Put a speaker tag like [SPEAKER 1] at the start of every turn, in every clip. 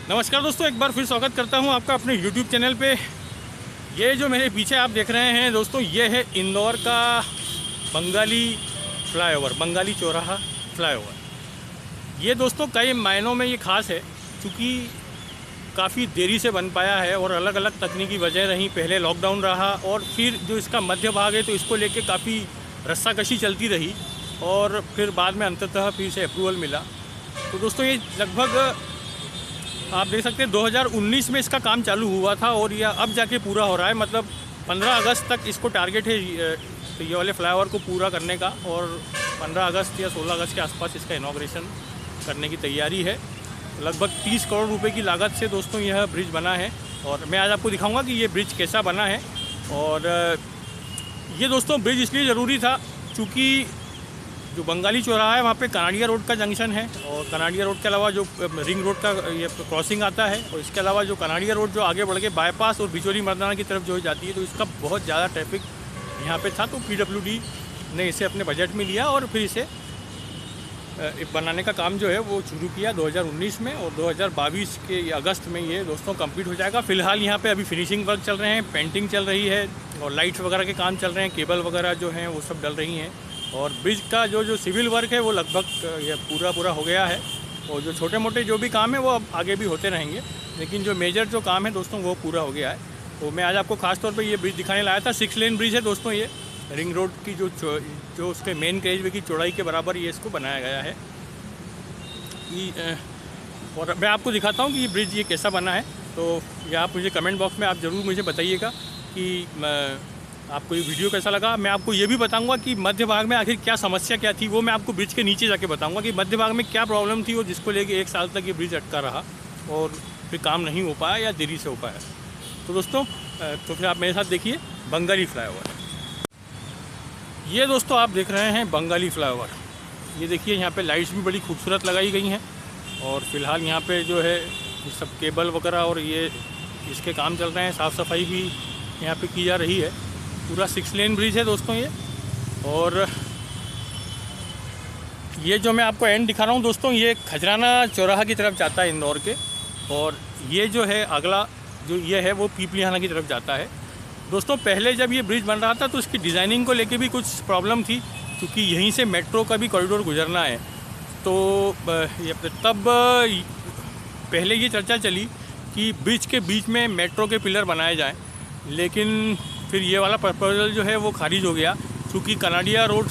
[SPEAKER 1] नमस्कार दोस्तों, एक बार फिर स्वागत करता हूं आपका अपने YouTube चैनल पे। ये जो मेरे पीछे आप देख रहे हैं दोस्तों, ये है इंदौर का बंगाली फ्लाईओवर, बंगाली चौराहा फ्लाईओवर। ये दोस्तों कई मायनों में ये ख़ास है क्योंकि काफ़ी देरी से बन पाया है और अलग अलग तकनीकी वजह रही। पहले लॉकडाउन रहा और फिर जो इसका मध्य भाग है तो इसको लेके काफ़ी रस्साकशी चलती रही और फिर बाद में अंततः फिर से अप्रूवल मिला। तो दोस्तों ये लगभग आप देख सकते हैं 2019 में इसका काम चालू हुआ था और यह अब जाके पूरा हो रहा है। मतलब 15 अगस्त तक इसको टारगेट है ये वाले फ्लाईओवर को पूरा करने का और 15 अगस्त या 16 अगस्त के आसपास इसका इनॉग्रेशन करने की तैयारी है। लगभग 30 करोड़ रुपए की लागत से दोस्तों यह ब्रिज बना है और मैं आज आपको दिखाऊंगा कि ये ब्रिज कैसा बना है। और ये दोस्तों ब्रिज इसलिए ज़रूरी था क्योंकि जो बंगाली चौराहा है वहाँ पे कनाडिया रोड का जंक्शन है और कनाडिया रोड के अलावा जो रिंग रोड का ये क्रॉसिंग आता है और इसके अलावा जो कनाडिया रोड जो आगे बढ़ के बाईपास और बिचौली मर्दाना की तरफ जो जाती है तो इसका बहुत ज़्यादा ट्रैफिक यहाँ पे था। तो PWD ने इसे अपने बजट में लिया और फिर इसे बनाने का काम जो है वो शुरू किया 2019 में और 2022 के अगस्त में ये दोस्तों कंप्लीट हो जाएगा। फ़िलहाल यहाँ पे अभी फिनिशिंग वर्क चल रहे हैं, पेंटिंग चल रही है और लाइट्स वगैरह के काम चल रहे हैं, केबल वगैरह जो हैं वो सब डल रही हैं और ब्रिज का जो सिविल वर्क है वो लगभग ये पूरा हो गया है और जो छोटे मोटे जो भी काम है वो अब आगे भी होते रहेंगे, लेकिन जो मेजर जो काम है दोस्तों वो पूरा हो गया है। तो मैं आज आपको खास तौर पे ये ब्रिज दिखाने लाया था। 6 लेन ब्रिज है दोस्तों। ये रिंग रोड की जो उसके मेन कैरेजवे की चौड़ाई के बराबर ये इसको बनाया गया है। और मैं आपको दिखाता हूँ कि ये ब्रिज ये कैसा बना है। तो ये आप मुझे कमेंट बॉक्स में आप ज़रूर मुझे बताइएगा कि आपको ये वीडियो कैसा लगा। मैं आपको ये भी बताऊंगा कि मध्य भाग में आखिर क्या समस्या क्या थी, वो मैं आपको ब्रिज के नीचे जाके बताऊंगा कि मध्य भाग में क्या प्रॉब्लम थी और जिसको लेके 1 साल तक ये ब्रिज अटका रहा और फिर काम नहीं हो पाया या देरी से हो पाया। तो दोस्तों तो फिर आप मेरे साथ देखिए बंगाली फ्लाईओवर। ये दोस्तों आप देख रहे हैं बंगाली फ्लाईओवर। ये देखिए यहाँ पर लाइट्स भी बड़ी खूबसूरत लगाई गई हैं और फिलहाल यहाँ पर जो है सब केबल वगैरह और ये इसके काम चल रहे हैं। साफ़ सफाई भी यहाँ पर की जा रही है। पूरा 6 लेन ब्रिज है दोस्तों ये। और ये जो मैं आपको एंड दिखा रहा हूँ दोस्तों, ये खजराना चौराहा की तरफ जाता है इंदौर के और ये जो है अगला जो ये है वो पीपलियाना की तरफ जाता है। दोस्तों पहले जब ये ब्रिज बन रहा था तो इसकी डिज़ाइनिंग को लेके भी कुछ प्रॉब्लम थी क्योंकि यहीं से मेट्रो का भी कॉरिडोर गुजरना है। तो तब पहले ये चर्चा चली कि ब्रिज के बीच में मेट्रो के पिलर बनाए जाएँ, लेकिन फिर ये वाला प्रपोजल जो है वो खारिज हो गया क्योंकि कनाडिया रोड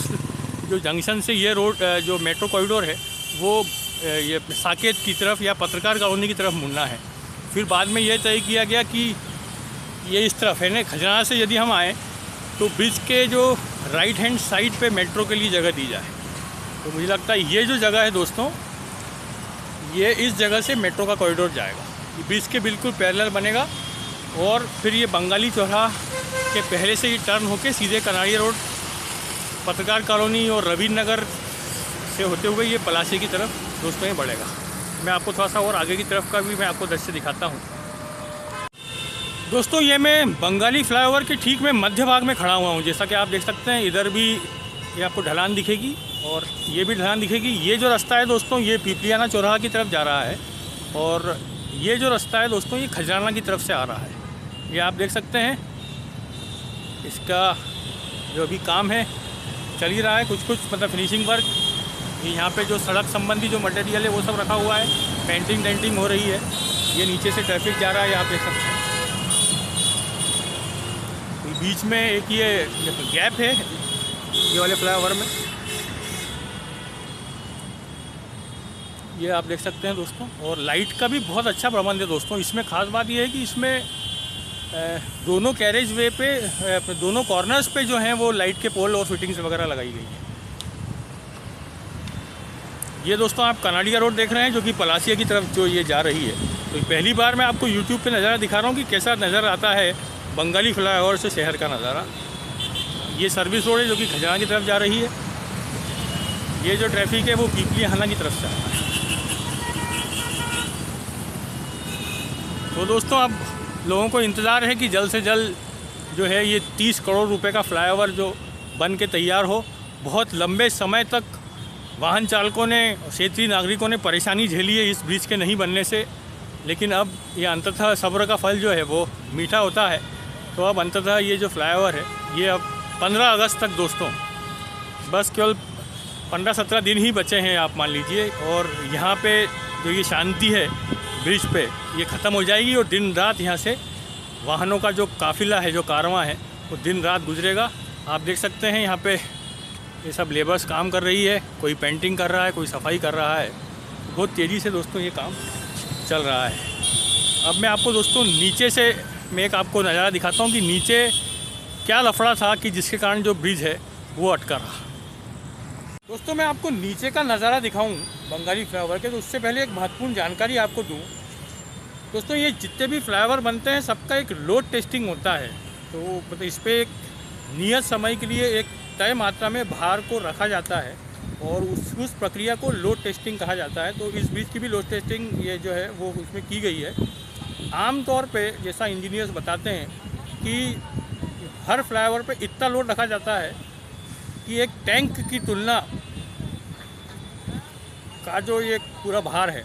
[SPEAKER 1] जो जंक्शन से ये रोड जो मेट्रो कॉरिडोर है वो ये साकेत की तरफ या पत्रकार कॉलोनी की तरफ मुड़ना है। फिर बाद में ये तय किया गया कि ये इस तरफ है ना, खजराना से यदि हम आएँ तो ब्रिज के जो राइट हैंड साइड पे मेट्रो के लिए जगह दी जाए। तो मुझे लगता है ये जो जगह है दोस्तों, ये इस जगह से मेट्रो का कॉरिडोर जाएगा, ब्रिज के बिल्कुल पैरेलल बनेगा और फिर ये बंगाली चौराहा के पहले से ही टर्न होके सीधे कनाडिया रोड, पत्रकार कॉलोनी और रवींद्र नगर से होते हुए ये पलासी की तरफ दोस्तों ये बढ़ेगा। मैं आपको थोड़ा सा और आगे की तरफ का भी मैं आपको दृश्य दिखाता हूँ। दोस्तों ये मैं बंगाली फ्लाईओवर के ठीक में मध्य भाग में खड़ा हुआ हूँ। जैसा कि आप देख सकते हैं इधर भी ये आपको ढलान दिखेगी और ये भी ढलान दिखेगी। ये जो रास्ता है दोस्तों ये पीपलियाना चौराहा की तरफ जा रहा है और ये जो रास्ता है दोस्तों ये खजराना की तरफ से आ रहा है। ये आप देख सकते हैं इसका जो अभी काम है चल ही रहा है, कुछ मतलब फिनिशिंग वर्क। यहाँ पे जो सड़क संबंधी जो मटेरियल है वो सब रखा हुआ है, पेंटिंग डेंटिंग हो रही है। ये नीचे से ट्रैफिक जा रहा है, यहाँ पे सब बीच में एक ये गैप है ये वाले फ्लाईओवर में, ये आप देख सकते हैं दोस्तों। और लाइट का भी बहुत अच्छा प्रबंध है दोस्तों। इसमें ख़ास बात ये है कि इसमें दोनों कैरेज वे पे दोनों कॉर्नर्स पे जो हैं वो लाइट के पोल और फिटिंग्स वगैरह लगाई गई हैं। ये दोस्तों आप कनाडिया रोड देख रहे हैं जो कि पलासिया की तरफ जो ये जा रही है। तो पहली बार मैं आपको यूट्यूब पे नज़ारा दिखा रहा हूँ कि कैसा नज़र आता है बंगाली फ्लाईओवर से शहर का नज़ारा। ये सर्विस रोड है जो कि खजराना की तरफ जा रही है। ये जो ट्रैफिक है वो पीपलियाना की तरफ से आ रहा है। तो दोस्तों अब लोगों को इंतज़ार है कि जल्द से जल्द जो है ये 30 करोड़ रुपए का फ्लाईओवर जो बन के तैयार हो। बहुत लंबे समय तक वाहन चालकों ने, क्षेत्रीय नागरिकों ने परेशानी झेली है इस ब्रिज के नहीं बनने से। लेकिन अब ये अंततः सब्र का फल जो है वो मीठा होता है। तो अब अंततः ये जो फ्लाईओवर है ये अब 15 अगस्त तक दोस्तों बस केवल 15-17 दिन ही बचे हैं आप मान लीजिए, और यहाँ पे जो ये शांति है ब्रिज पे ये ख़त्म हो जाएगी और दिन रात यहाँ से वाहनों का जो काफ़िला है, जो कारवां है, वो दिन रात गुजरेगा। आप देख सकते हैं यहाँ पे ये सब लेबर्स काम कर रही है, कोई पेंटिंग कर रहा है, कोई सफाई कर रहा है। बहुत तेज़ी से दोस्तों ये काम चल रहा है। अब मैं आपको दोस्तों नीचे से मैं एक आपको नज़ारा दिखाता हूँ कि नीचे क्या लफड़ा था कि जिसके कारण जो ब्रिज है वो अटका रहा। दोस्तों मैं आपको नीचे का नज़ारा दिखाऊं बंगाली फ्लाईओवर के, तो उससे पहले एक महत्वपूर्ण जानकारी आपको दूं। दोस्तों ये जितने भी फ्लाईओवर बनते हैं सबका एक लोड टेस्टिंग होता है। तो मतलब इस पर एक नियत समय के लिए एक तय मात्रा में भार को रखा जाता है और उस प्रक्रिया को लोड टेस्टिंग कहा जाता है। तो इस ब्रिज की भी लोड टेस्टिंग ये जो है वो उसमें की गई है। आमतौर पे जैसा इंजीनियर्स बताते हैं कि हर फ्लाईओवर पे इतना लोड रखा जाता है कि एक टैंक की तुलना का जो ये पूरा भार है,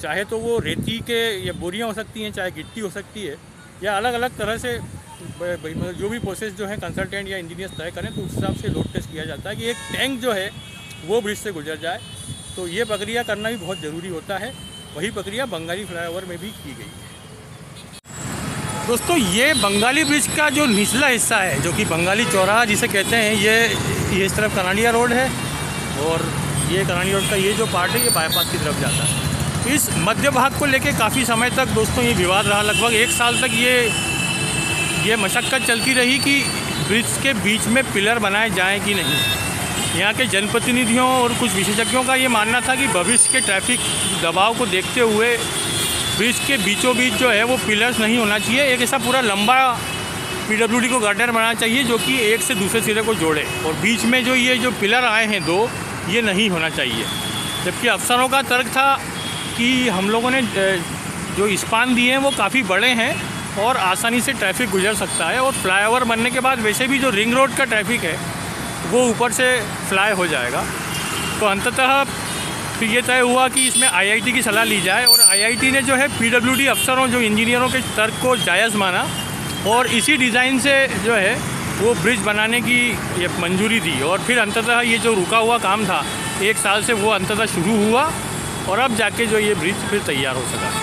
[SPEAKER 1] चाहे तो वो रेती के या बोरियां हो सकती हैं, चाहे गिट्टी हो सकती है, या अलग अलग तरह से मतलब जो भी प्रोसेस जो है कंसल्टेंट या इंजीनियर्स तय करें तो उस हिसाब से लोड टेस्ट किया जाता है कि एक टैंक जो है वो ब्रिज से गुजर जाए। तो ये प्रक्रिया करना भी बहुत ज़रूरी होता है। वही प्रक्रिया बंगाली फ्लाईओवर में भी की गई है। दोस्तों ये बंगाली ब्रिज का जो निचला हिस्सा है, जो कि बंगाली चौराहा जिसे कहते हैं, ये इस तरफ कनाडिया रोड है और ये कनाडिया रोड का ये जो पार्ट है ये बाईपास की तरफ जाता है। इस मध्य भाग को लेके काफ़ी समय तक दोस्तों ये विवाद रहा। लगभग 1 साल तक ये मशक्क़त चलती रही कि ब्रिज के बीच में पिलर बनाए जाएँ कि नहीं। यहाँ के जनप्रतिनिधियों और कुछ विशेषज्ञों का ये मानना था कि भविष्य के ट्रैफिक दबाव को देखते हुए ब्रिज के बीचों बीच जो है वो पिलर्स नहीं होना चाहिए। एक ऐसा पूरा लंबा पीडब्ल्यूडी को गार्डर बनाना चाहिए जो कि एक से दूसरे सिरे को जोड़े, और बीच में जो ये जो पिलर आए हैं 2, ये नहीं होना चाहिए। जबकि अफसरों का तर्क था कि हम लोगों ने जो स्पान दिए हैं वो काफ़ी बड़े हैं और आसानी से ट्रैफिक गुजर सकता है, और फ्लाईओवर बनने के बाद वैसे भी जो रिंग रोड का ट्रैफिक है वो ऊपर से फ्लाई हो जाएगा। तो अंततः फिर ये तय हुआ कि इसमें आईआईटी की सलाह ली जाए, और आईआईटी ने जो है पीडब्ल्यूडी अफसरों, जो इंजीनियरों के तर्क को जायज़ माना और इसी डिज़ाइन से जो है वो ब्रिज बनाने की ये मंजूरी दी। और फिर अंततः ये जो रुका हुआ काम था 1 साल से, वो अंततः शुरू हुआ और अब जाके जो ये ब्रिज फिर तैयार हो सका।